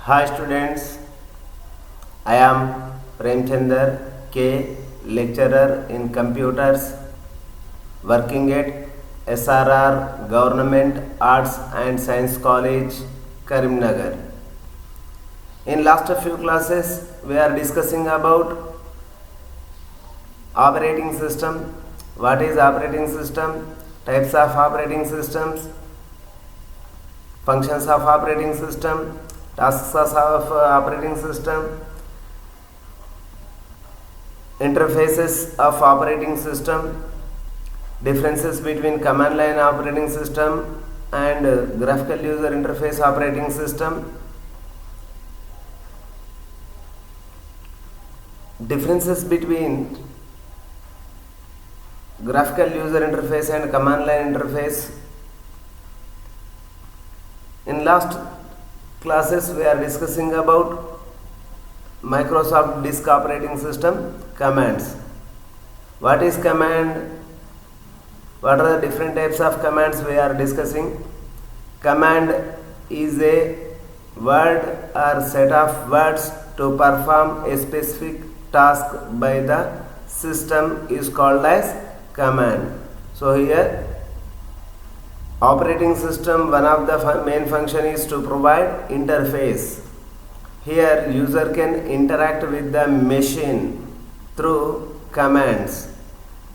Hi students, I am Premchandar K, lecturer in computers, working at SRR Government Arts and Science College, Karimnagar. In last few classes, we are discussing about operating system. What is operating system? Types of operating systems, functions of operating system, tasks of operating system, interfaces of operating system, differences between command line operating system and graphical user interface operating system, differences between graphical user interface and command line interface. In last classes we are discussing about Microsoft Disk Operating System commands. What is command? What are the different types of commands we are discussing? Command is a word or set of words to perform a specific task by the system is called as command. So here operating system, one of the main function is to provide interface. Here user can interact with the machine through commands.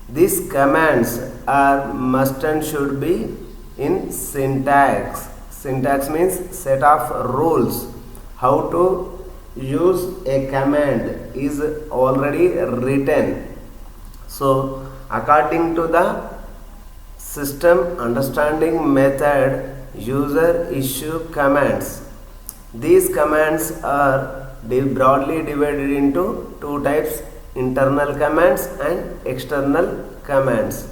These commands are must and should be in syntax. Syntax means set of rules. How to use a command is already written. So according to the system understanding method, user issue commands. These commands are broadly divided into two types: internal commands and external commands.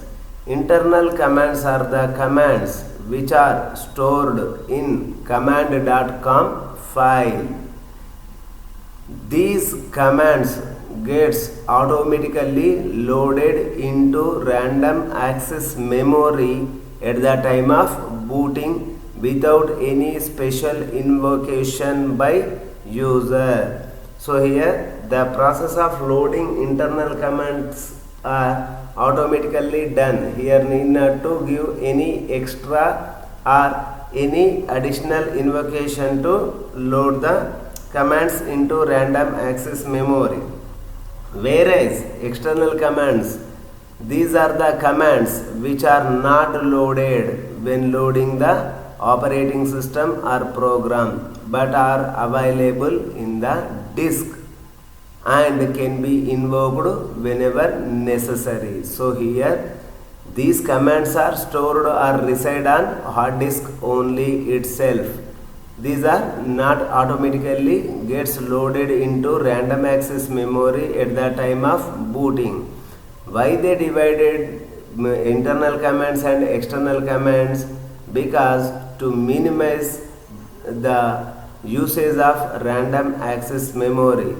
Internal commands are the commands which are stored in command.com file. These commands gets automatically loaded into random access memory at the time of booting without any special invocation by user. So here the process of loading internal commands are automatically done. Here need not to give any extra or any additional invocation to load the commands into random access memory. Whereas external commands, these are the commands which are not loaded when loading the operating system or program, but are available in the disk and can be invoked whenever necessary. So here these commands are stored or reside on hard disk only itself. These are not automatically gets loaded into random access memory at the time of booting. Why they divided internal commands and external commands? Because to minimize the usage of random access memory.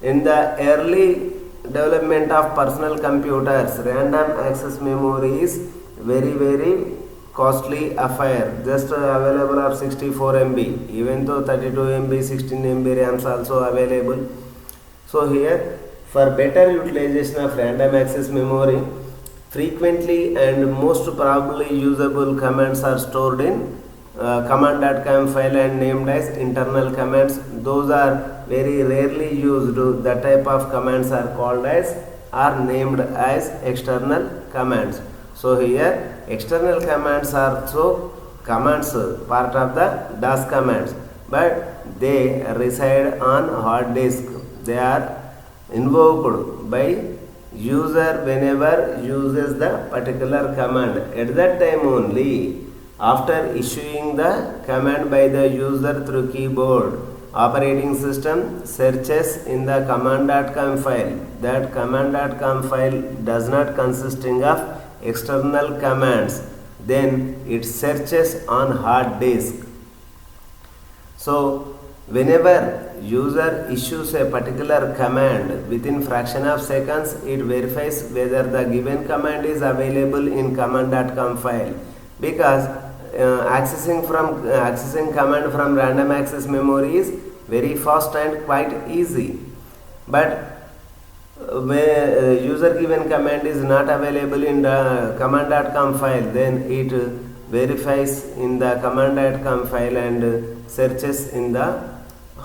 In the early development of personal computers, random access memory is very costly affair. Just available of 64 MB, even though 32 MB, 16 MB RAMs also available. So here for better utilization of random access memory, frequently and most probably usable commands are stored in command.com file and named as internal commands. Those are very rarely used. That type of commands are called as are named as external commands. So here external commands are so commands part of the DOS commands, but they reside on hard disk. They are invoked by user whenever uses the particular command. At that time only, after issuing the command by the user through keyboard, operating system searches in the command.com file. That command.com file does not consisting of external commands. Then it searches on hard disk. So whenever user issues a particular command, within fraction of seconds it verifies whether the given command is available in command.com file, because accessing command from random access memory is very fast and quite easy. But where user given command is not available in the command.com file, then it verifies in the command.com file and searches in the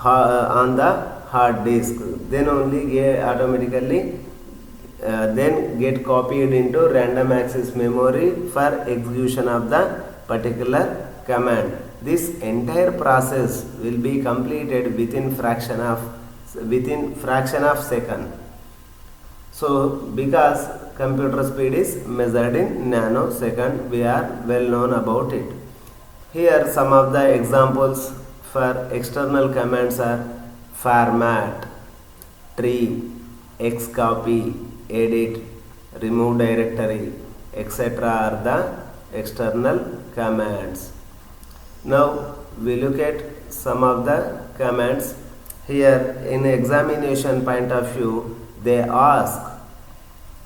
on the hard disk, then only automatically then get copied into random access memory for execution of the particular command. This entire process will be completed within fraction of second. So because computer speed is measured in nanosecond, we are well known about it. Here some of the examples for external commands are format, tree, xcopy, edit, remove directory, etc. are the external commands. Now we look at some of the commands. Here in examination point of view, they ask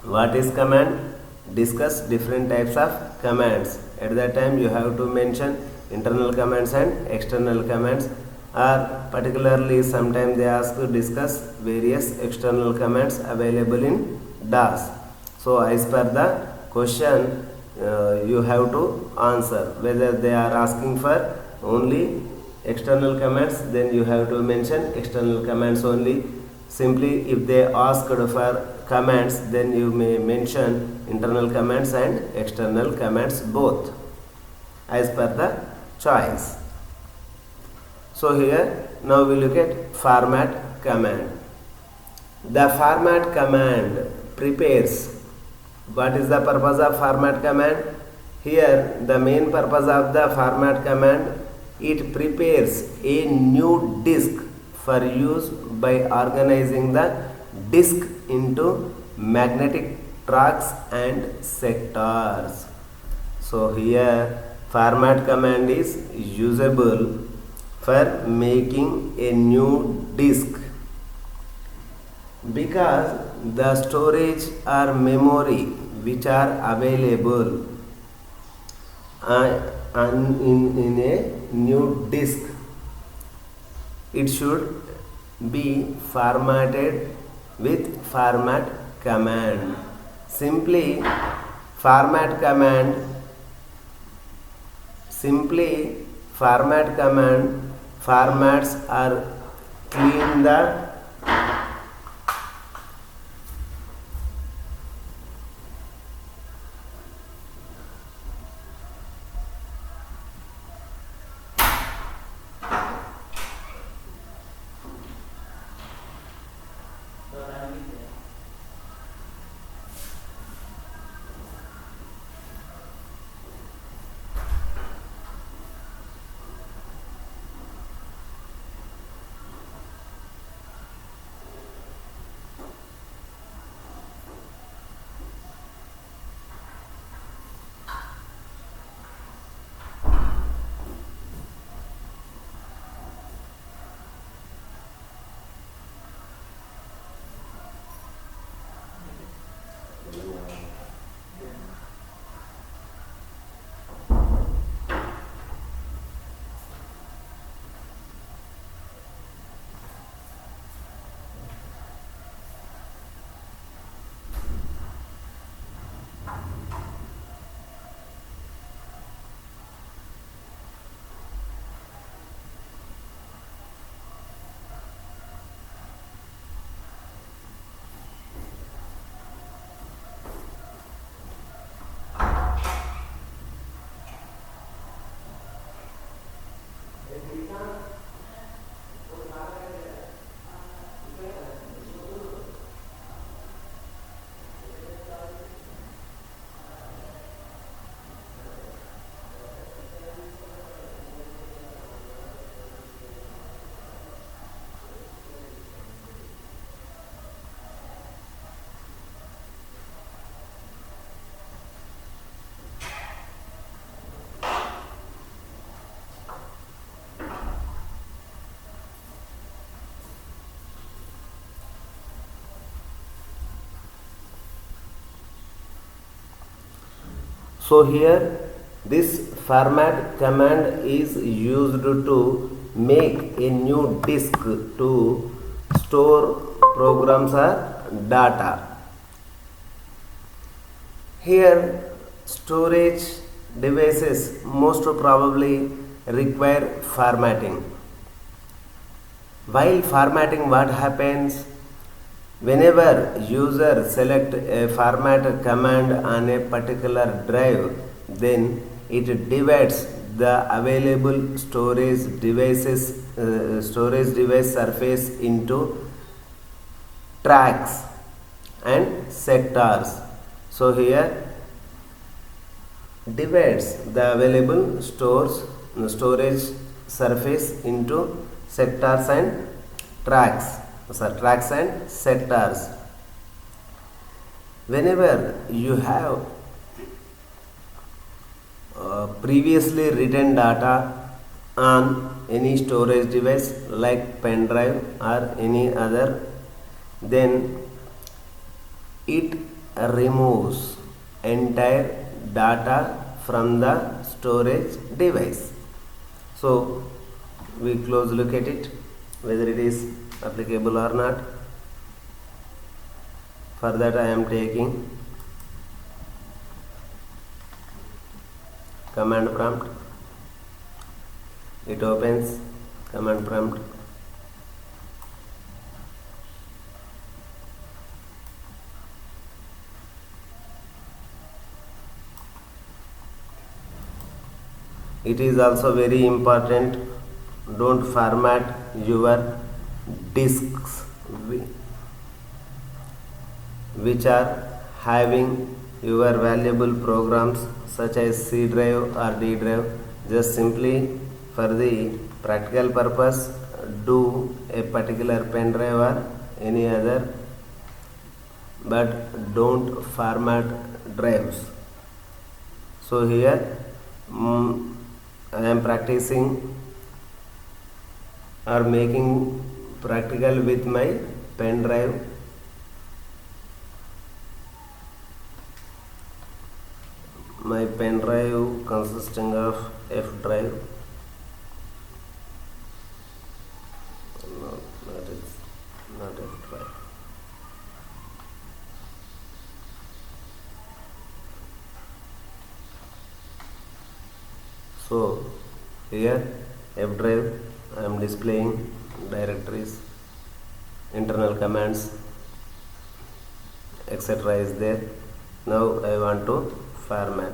what is command, discuss different types of commands. At that time you have to mention internal commands and external commands, or particularly sometimes they ask to discuss various external commands available in DOS. So as per the question you have to answer. Whether they are asking for only external commands, then you have to mention external commands only. Simply if they ask for commands, then you may mention internal commands and external commands both as per the choice. So here now we look at format command. The format command prepares. What is the purpose of format command? Here the main purpose of the format command, it prepares a new disk for use by organizing the disk into magnetic tracks and sectors. So here format command is usable for making a new disk, because the storage or memory which are available in a new disk, it should be formatted with format command. Simply format command formats or clean the So here this format command is used to make a new disk to store programs or data. Here, storage devices most probably require formatting. While formatting, what happens? Whenever user select a format command on a particular drive, then it divides the available storage device surface into tracks and sectors. So here divides the available storage surface into sectors and tracks and sectors. Whenever you have previously written data on any storage device like pen drive or any other, then it removes entire data from the storage device. So we close look at it whether it is applicable or not. For that I am taking command prompt. It opens command prompt. It is also very important, don't format your disks which are having your valuable programs such as C drive or D drive. Just simply for the practical purpose do a particular pen drive or any other, but don't format drives. So here I am practicing or making practical with my pen drive. My pen drive consisting of F drive. No, not F drive. So here F drive I am displaying directories, internal commands, etc. is there. Now I want to format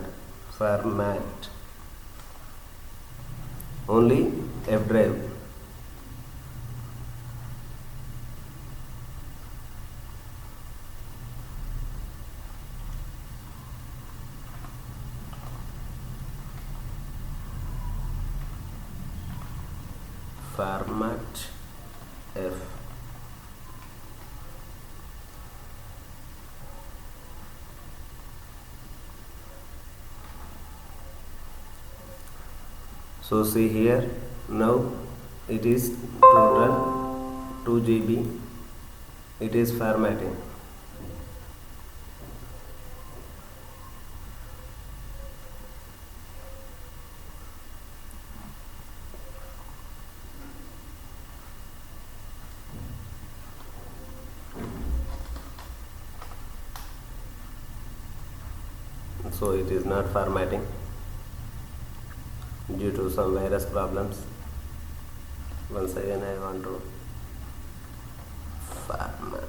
only F drive. Format F. So see here, now it is total 2 GB. It is formatting. So it is not formatting due to some virus problems. Once again I want to format.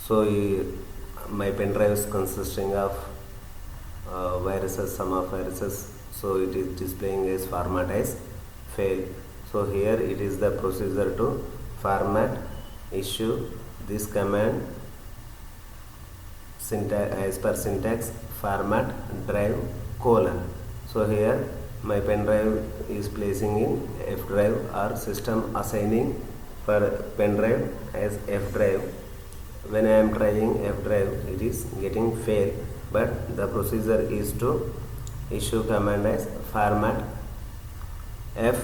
So my pen drive is consisting of viruses, sum of viruses. So it is displaying as format as fail. So here it is the procedure to format, issue this command syntax as per syntax format drive colon. So here my pen drive is placing in F drive or system assigning for pen drive as F drive. When I am trying F drive, it is getting fail, but the procedure is to issue command as format F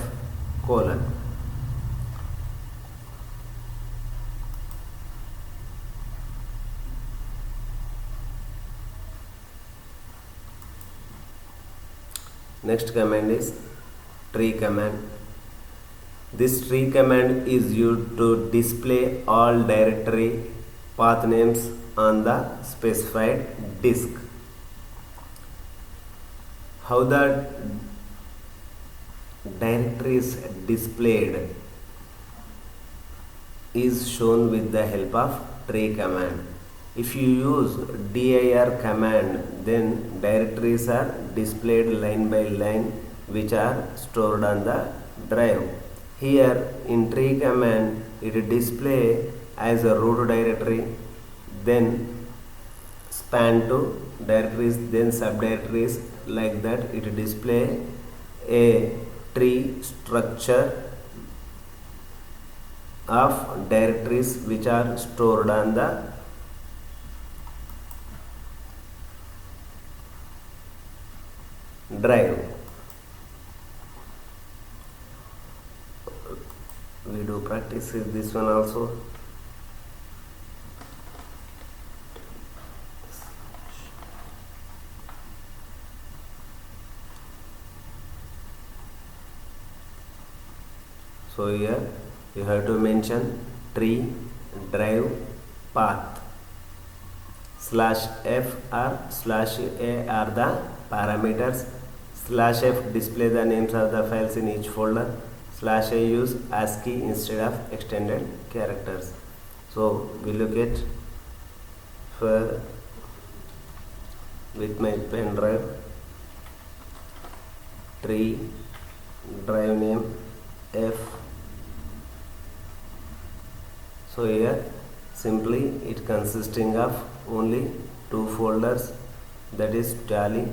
colon. Next command is tree command. This tree command is used to display all directory path names on the specified disk. How the directory is displayed is shown with the help of tree command. If you use dir command, then directories are displayed line by line, which are stored on the drive. Here in tree command, it display as a root directory, then span to directories, then subdirectories, like that. It display a tree structure of directories which are stored on the drive. We do practice with this one also. So here you have to mention tree drive path /f or /a are the parameters. /f display the names of the files in each folder. /a use ASCII instead of extended characters. So we look at for with my pen drive, tree drive name F. So here simply it consisting of only two folders, that is tally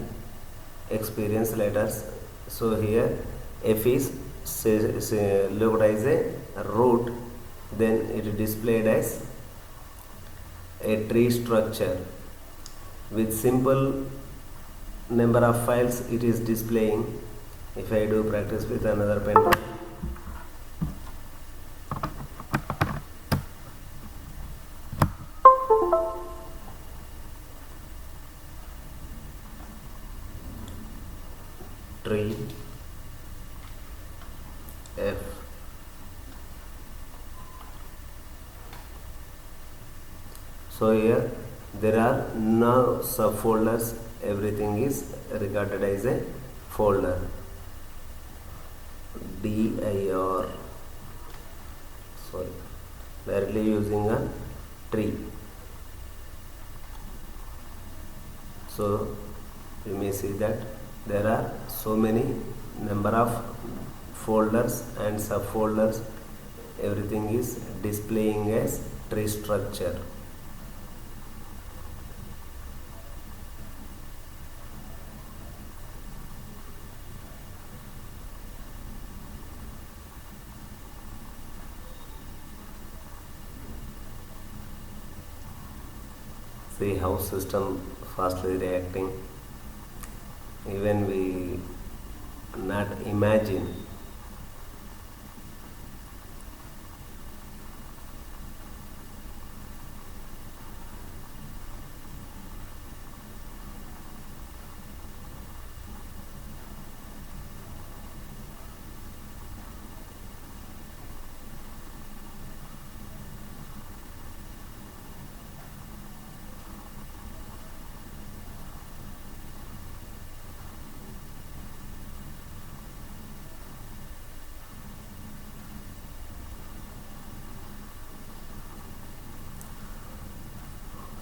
experience letters. So here F is looked as a root, then it displayed as a tree structure with simple number of files it is displaying. If I do practice with another pen drive, tree F. So here there are no subfolders, everything is regarded as a folder. dir, sorry, directly using a tree. So you may see that there are so many number of folders and subfolders, everything is displaying as tree structure. See how system fastly reacting. Even we not imagine.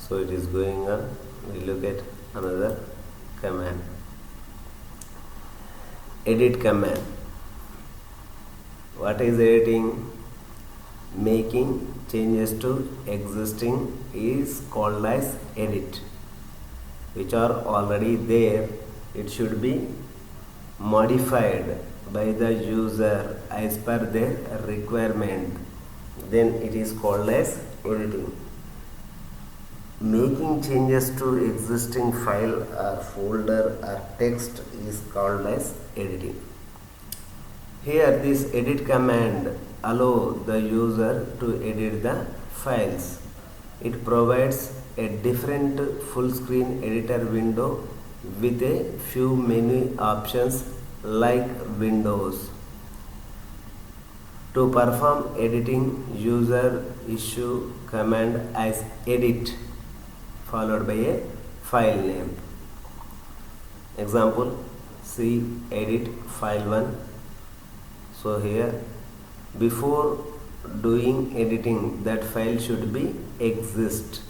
So it is going on. We look at another command. Edit command. What is editing? Making changes to existing is called as edit, which are already there. It should be modified by the user as per their requirement. Then it is called as editing. Making changes to existing file or folder or text is called as editing. Here this edit command allows the user to edit the files. It provides a different full screen editor window with a few menu options like Windows. To perform editing, user issue command as edit followed by a file name. Example, C edit file1. So here, before doing editing, that file should be exist.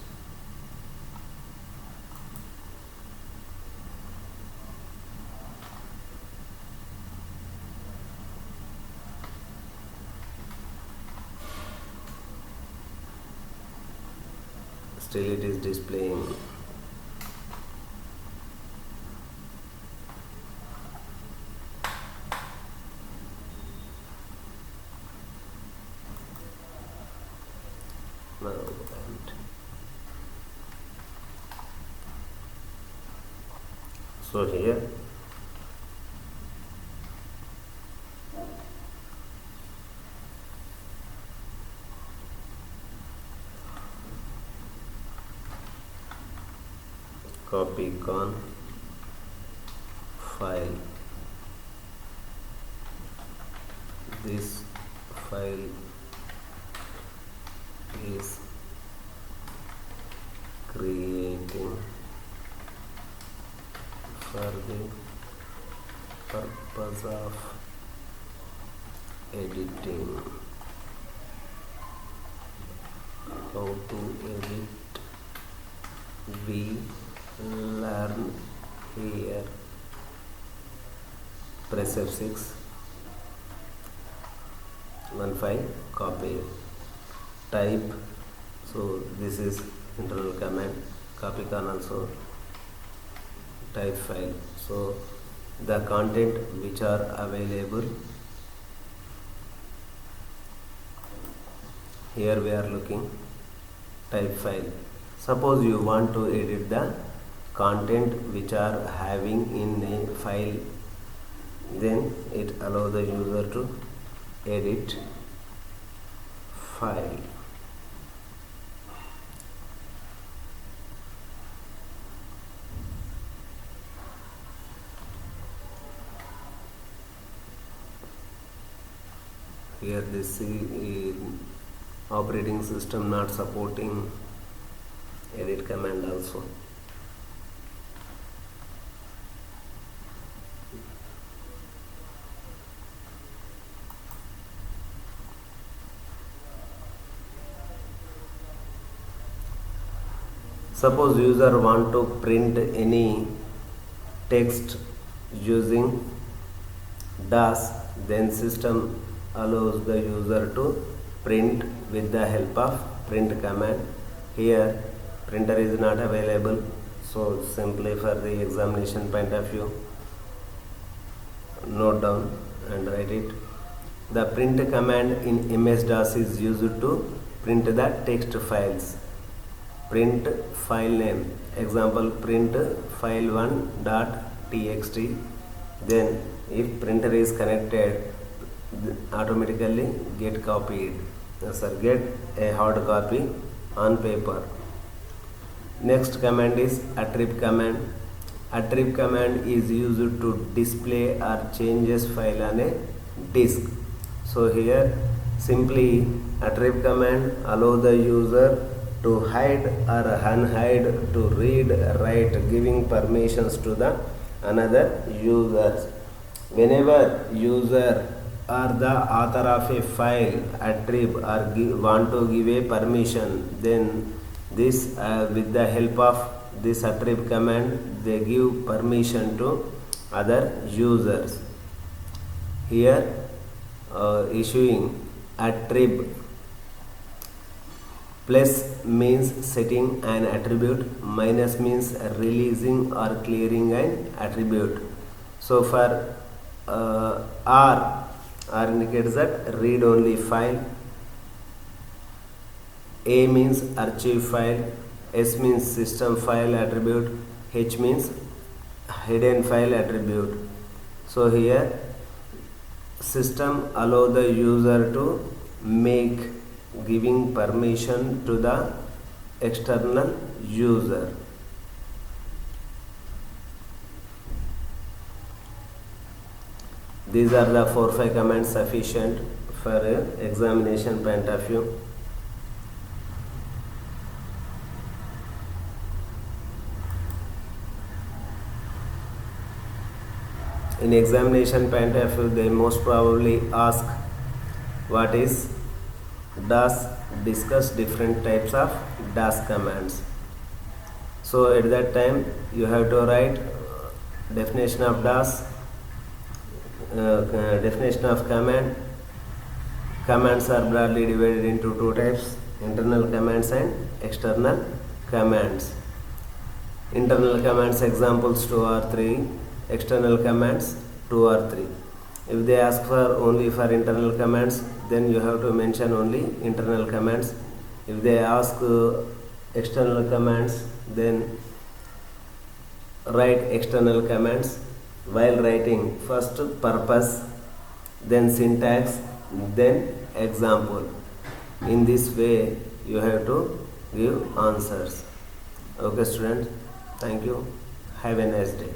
Still it is displaying. Now, so here copy con file. This file is creating for the purpose of editing. How to edit we learn here. Press F6. One file, copy, type. So this is internal command. Copy can also type file. So the content which are available here, we are looking type file. Suppose you want to edit the content which are having in a file, then it allow the user to edit file. Here this operating system not supporting edit command also. Suppose user want to print any text using DOS, then system allows the user to print with the help of print command. Here printer is not available, so simply for the examination point of view, note down and write it. The print command in MS-DOS is used to print the text files. Print file name, example print file1.txt. Then if printer is connected, automatically get copied. Get a hard copy on paper. Next command is attrib command. Attrib command is used to display or changes file on a disk. So here simply attrib command allow the user to hide or unhide, to read, write, giving permissions to the another users. Whenever user or the author of a file attrib or want to give a permission, then This with the help of this attrib command, they give permission to other users. Here issuing attrib plus means setting an attribute, minus means releasing or clearing an attribute. So for R indicates that read only file, A means archive file, S means system file attribute, H means hidden file attribute. So here system allow the user to make giving permission to the external user. These are the 4-5 commands sufficient for examination point of view. In examination point of view, they most probably ask what is DAS, discuss different types of DAS commands. So at that time you have to write definition of DAS, definition of command. Commands are broadly divided into two types: internal commands and external commands. Internal commands examples 2 or 3, external commands 2 or 3. If they ask for only for internal commands, then you have to mention only internal commands. If they ask external commands, then write external commands. While writing, first purpose, then syntax, then example. In this way you have to give answers. Okay students, thank you. Have a nice day.